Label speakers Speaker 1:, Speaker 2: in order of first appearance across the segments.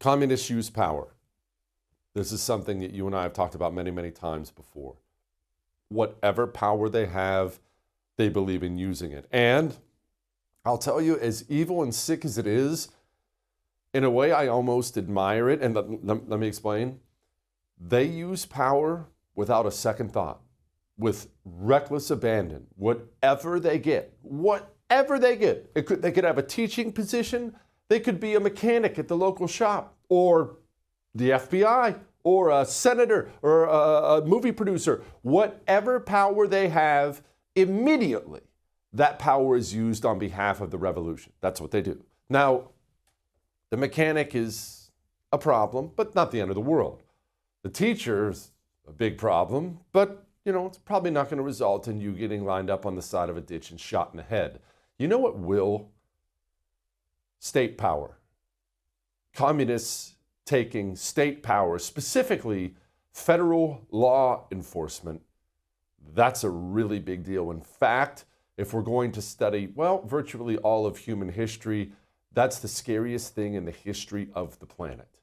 Speaker 1: Communists use power. This is something that you and I have talked about many, many times before. Whatever power they have, they believe in using it. And I'll tell you, as evil and sick as it is, in a way I almost admire it. And let me explain. They use power without a second thought, with reckless abandon. Whatever they get. They could have a teaching position. They could be a mechanic at the local shop, or the FBI, or a senator, or a movie producer. Whatever power they have, immediately that power is used on behalf of the revolution. That's what they do. Now, the mechanic is a problem, but not the end of the world. The teacher is a big problem, but it's probably not going to result in you getting lined up on the side of a ditch and shot in the head. You know what will? State power. Communists taking state power, specifically federal law enforcement. That's a really big deal. In fact, if we're going to study, virtually all of human history, that's the scariest thing in the history of the planet.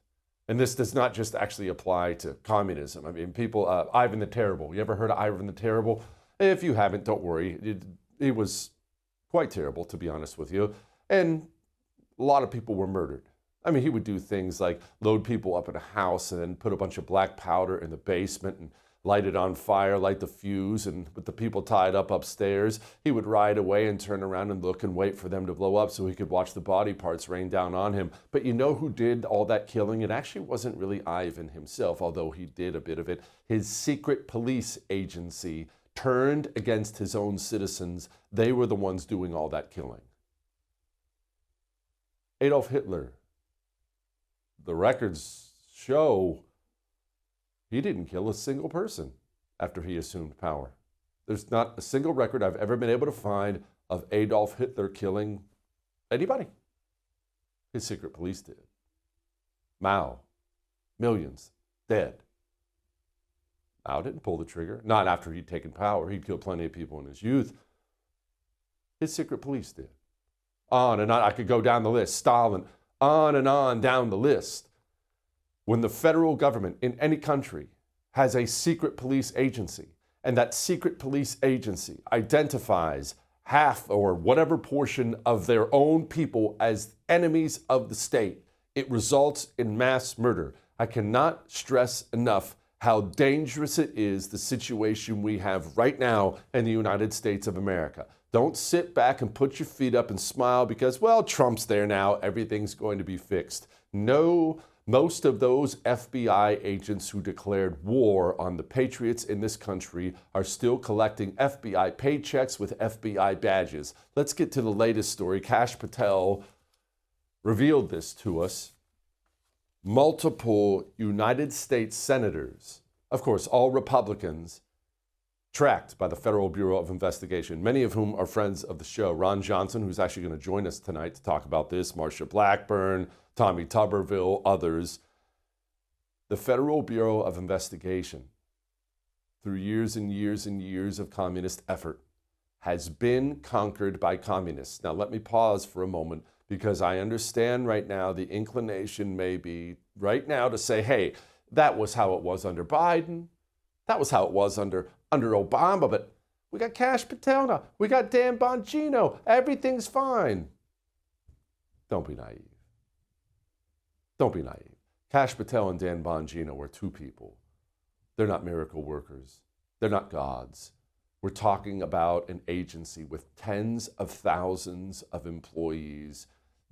Speaker 1: And this does not just actually apply to communism. I mean, people, Ivan the Terrible. You ever heard of Ivan the Terrible? If you haven't, don't worry. It was quite terrible, to be honest with you. And a lot of people were murdered. I mean, he would do things like load people up in a house and then put a bunch of black powder in the basement and light it on fire, light the fuse, and with the people tied up upstairs, he would ride away and turn around and look and wait for them to blow up so he could watch the body parts rain down on him. But you know who did all that killing? It actually wasn't really Ivan himself, although he did a bit of it. His secret police agency turned against his own citizens. They were the ones doing all that killing. Adolf Hitler, the records show he didn't kill a single person after he assumed power. There's not a single record I've ever been able to find of Adolf Hitler killing anybody. His secret police did. Mao, millions, dead. Mao didn't pull the trigger. Not after he'd taken power. He'd killed plenty of people in his youth. His secret police did. On and on. I could go down the list. Stalin, on and on down the list. When the federal government in any country has a secret police agency, and that secret police agency identifies half or whatever portion of their own people as enemies of the state, it results in mass murder. I cannot stress enough how dangerous it is, the situation we have right now in the United States of America. Don't sit back and put your feet up and smile because, Trump's there now, everything's going to be fixed. No. Most of those FBI agents who declared war on the patriots in this country are still collecting FBI paychecks with FBI badges. Let's get to the latest story. Kash Patel revealed this to us. Multiple United States senators, of course, all Republicans, tracked by the Federal Bureau of Investigation, many of whom are friends of the show. Ron Johnson, who's actually going to join us tonight to talk about this, Marsha Blackburn, Tommy Tuberville, others. The Federal Bureau of Investigation, through years and years and years of communist effort, has been conquered by communists. Now, let me pause for a moment because I understand right now the inclination may be right now to say, hey, that was how it was under Biden. That was how it was under Obama, but we got Kash Patel now. We got Dan Bongino. Everything's fine. Don't be naive. Don't be naive. Kash Patel and Dan Bongino were two people. They're not miracle workers. They're not gods. We're talking about an agency with tens of thousands of employees.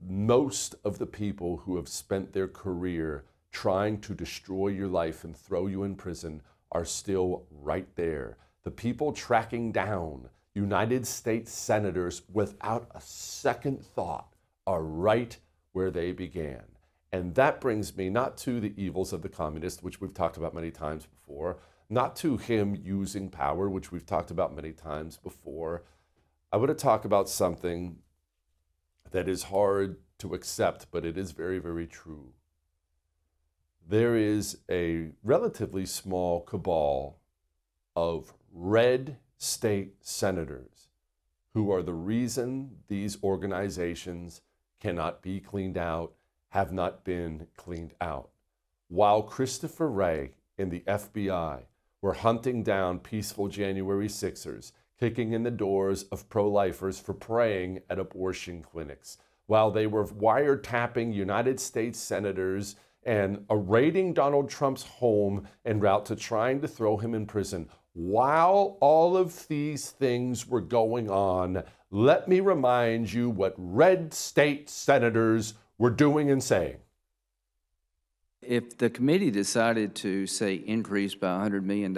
Speaker 1: Most of the people who have spent their career trying to destroy your life and throw you in prison are still right there. The people tracking down United States senators without a second thought are right where they began. And that brings me not to the evils of the communist, which we've talked about many times before, not to him using power, which we've talked about many times before. I want to talk about something that is hard to accept, but it is very, very true. There is a relatively small cabal of red state senators who are the reason these organizations cannot be cleaned out have not been cleaned out. While Christopher Wray and the FBI were hunting down peaceful January 6ers, kicking in the doors of pro-lifers for praying at abortion clinics, while they were wiretapping United States senators and raiding Donald Trump's home en route to trying to throw him in prison. While all of these things were going on, let me remind you what red state senators were doing and saying.
Speaker 2: If the committee decided to, say, increase by $100 million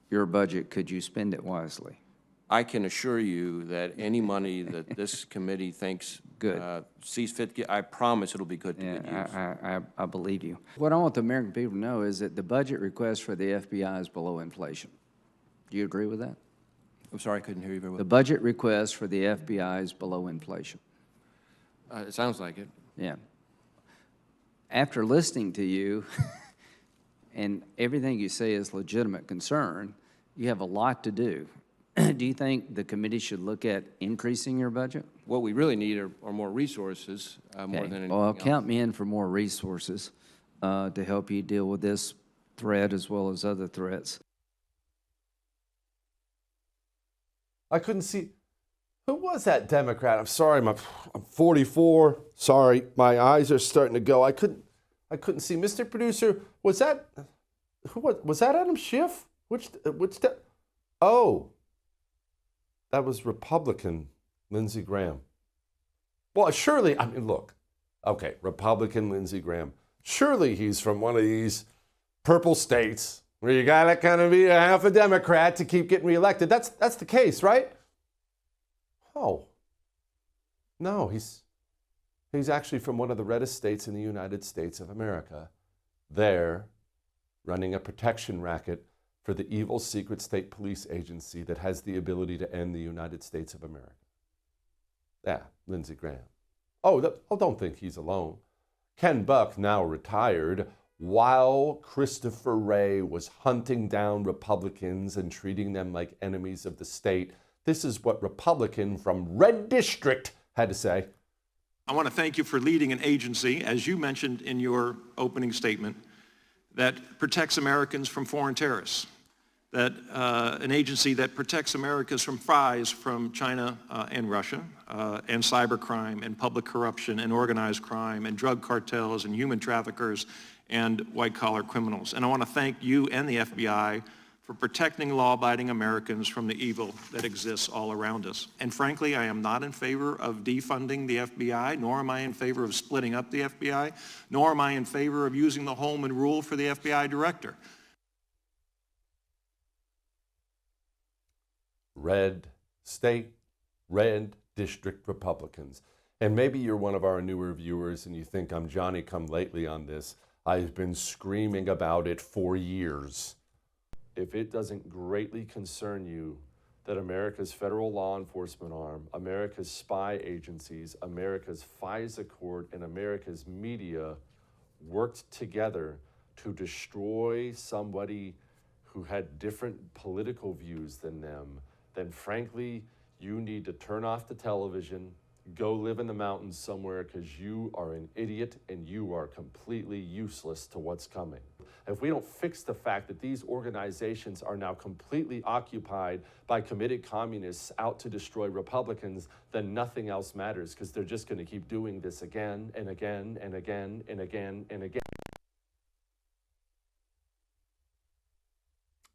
Speaker 2: your budget, could you spend it wisely?
Speaker 3: I can assure you that any money that this committee thinks
Speaker 2: Good.
Speaker 3: Sees fit, I promise it'll be good to good use.
Speaker 2: I believe you. What I want the American people to know is that the budget request for the FBI is below inflation. Do you agree with that?
Speaker 3: I'm sorry, I couldn't hear you very well.
Speaker 2: The budget request for the FBI is below inflation.
Speaker 3: It sounds like it.
Speaker 2: Yeah. After listening to you, and everything you say is legitimate concern, you have a lot to do. Do you think the committee should look at increasing your budget?
Speaker 3: What we really need are more resources, more than anything
Speaker 2: Well,
Speaker 3: else.
Speaker 2: count me in for more resources to help you deal with this threat as well as other threats.
Speaker 1: I couldn't see. Who was that Democrat? I'm sorry, I'm 44. Sorry, my eyes are starting to go. I couldn't see. Mr. Producer, was that Adam Schiff? Which oh, that was Republican Lindsey Graham. Well, surely, I mean, look, okay, Republican Lindsey Graham. Surely he's from one of these purple states where you gotta kind of be a half a Democrat to keep getting reelected. That's the case, right? Oh, no, he's actually from one of the reddest states in the United States of America. They're running a protection racket for the evil secret state police agency that has the ability to end the United States of America. Yeah, Lindsey Graham. Don't think he's alone. Ken Buck, now retired, while Christopher Wray was hunting down Republicans and treating them like enemies of the state. This is what Republican from Red District had to say.
Speaker 4: I want to thank you for leading an agency, as you mentioned in your opening statement, that protects Americans from foreign terrorists, that an agency that protects Americans from spies from China and Russia, and cybercrime and public corruption and organized crime and drug cartels and human traffickers and white-collar criminals. And I want to thank you and the FBI for protecting law-abiding Americans from the evil that exists all around us. And frankly, I am not in favor of defunding the FBI, nor am I in favor of splitting up the FBI, nor am I in favor of using the Holman Rule for the FBI director.
Speaker 1: Red state, red district Republicans. And maybe you're one of our newer viewers and you think I'm Johnny come lately on this. I've been screaming about it for years. If it doesn't greatly concern you that America's federal law enforcement arm, America's spy agencies, America's FISA court, and America's media worked together to destroy somebody who had different political views than them, then frankly, you need to turn off the television, go live in the mountains somewhere, because you are an idiot and you are completely useless to what's coming. If we don't fix the fact that these organizations are now completely occupied by committed communists out to destroy Republicans, then nothing else matters, because they're just going to keep doing this again and again and again and again and again.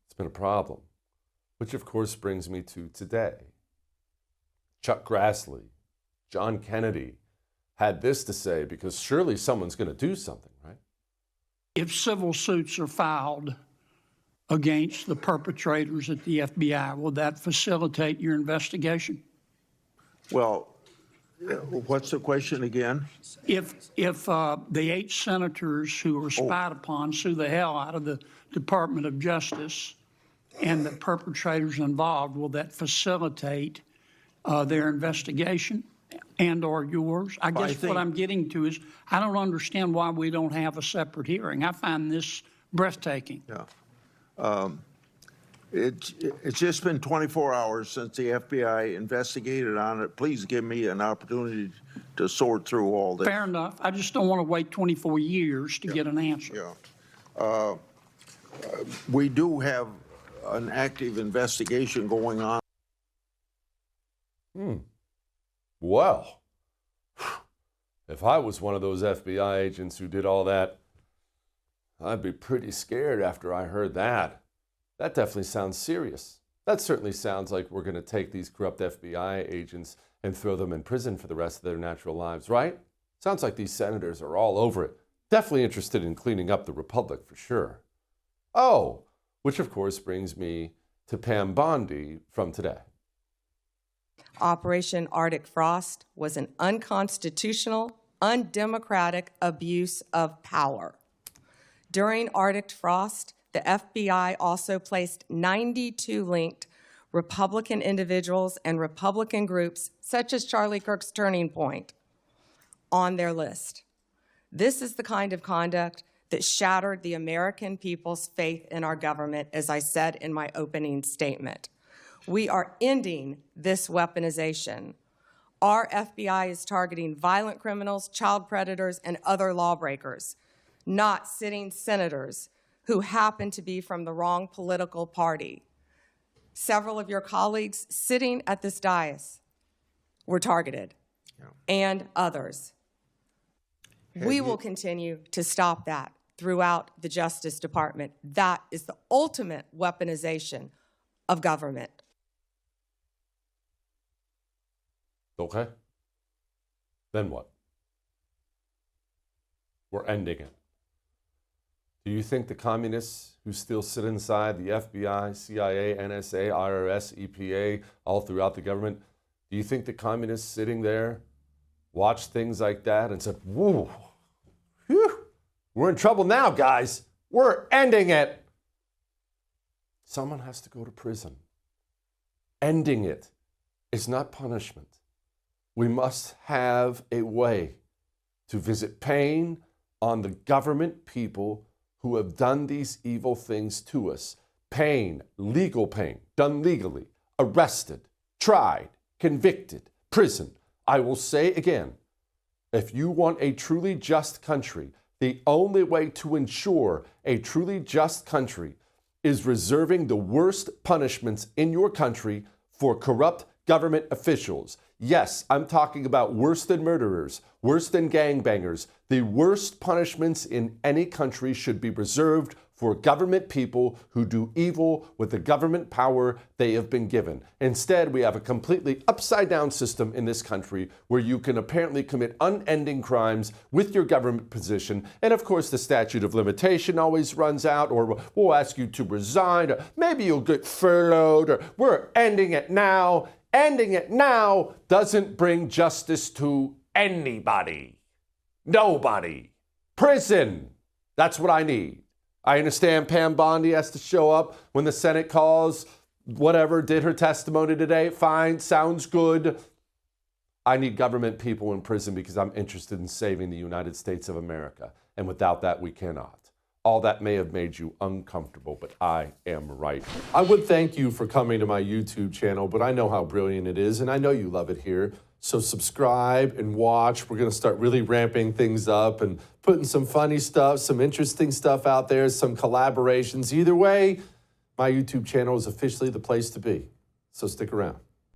Speaker 1: It's been a problem, which of course brings me to today. Chuck Grassley, John Kennedy had this to say, because surely someone's going to do something, right?
Speaker 5: If civil suits are filed against the perpetrators at the FBI, will that facilitate your investigation?
Speaker 6: Well, what's the question again?
Speaker 5: If the 8 senators who were spied upon sue the hell out of the Department of Justice and the perpetrators involved, will that facilitate their investigation and or yours? I guess what I'm getting to is I don't understand why we don't have a separate hearing. I find this breathtaking.
Speaker 6: Yeah. It's just been 24 hours since the FBI investigated on it. Please give me an opportunity to sort through all this.
Speaker 5: Fair enough. I just don't want to wait 24 years to get an answer.
Speaker 6: Yeah. We do have an active investigation going on.
Speaker 1: Well, if I was one of those FBI agents who did all that, I'd be pretty scared after I heard that. That definitely sounds serious. That certainly sounds like we're going to take these corrupt FBI agents and throw them in prison for the rest of their natural lives, right? Sounds like these senators are all over it. Definitely interested in cleaning up the republic for sure. Oh, which of course brings me to Pam Bondi from today.
Speaker 7: Operation Arctic Frost was an unconstitutional, undemocratic abuse of power. During Arctic Frost, the FBI also placed 92 linked Republican individuals and Republican groups, such as Charlie Kirk's Turning Point, on their list. This is the kind of conduct that shattered the American people's faith in our government, as I said in my opening statement. We are ending this weaponization. Our FBI is targeting violent criminals, child predators, and other lawbreakers, not sitting senators who happen to be from the wrong political party. Several of your colleagues sitting at this dais were targeted, and others. We will continue to stop that throughout the Justice Department. That is the ultimate weaponization of government.
Speaker 1: Okay. Then what? We're ending it. Do you think the communists who still sit inside the FBI, CIA, NSA, IRS, EPA, all throughout the government, do you think the communists sitting there watch things like that and said, whoa, whew, we're in trouble now, guys. We're ending it. Someone has to go to prison. Ending it is not punishment. We must have a way to visit pain on the government people who have done these evil things to us. Pain, legal pain, done legally, arrested, tried, convicted, prison. I will say again, if you want a truly just country, the only way to ensure a truly just country is reserving the worst punishments in your country for corrupt government officials. Yes, I'm talking about worse than murderers, worse than gangbangers. The worst punishments in any country should be reserved for government people who do evil with the government power they have been given. Instead, we have a completely upside-down system in this country where you can apparently commit unending crimes with your government position. And of course, the statute of limitation always runs out, or we'll ask you to resign, or maybe you'll get furloughed, or we're ending it now. Ending it now doesn't bring justice to anybody. Nobody. Prison. That's what I need. I understand Pam Bondi has to show up when the Senate calls, whatever, did her testimony today. Fine, sounds good. I need government people in prison because I'm interested in saving the United States of America. And without that, we cannot. All that may have made you uncomfortable, but I am right. I would thank you for coming to my YouTube channel, but I know how brilliant it is, and I know you love it here. So subscribe and watch. We're going to start really ramping things up and putting some funny stuff, some interesting stuff out there, some collaborations. Either way, my YouTube channel is officially the place to be. So stick around.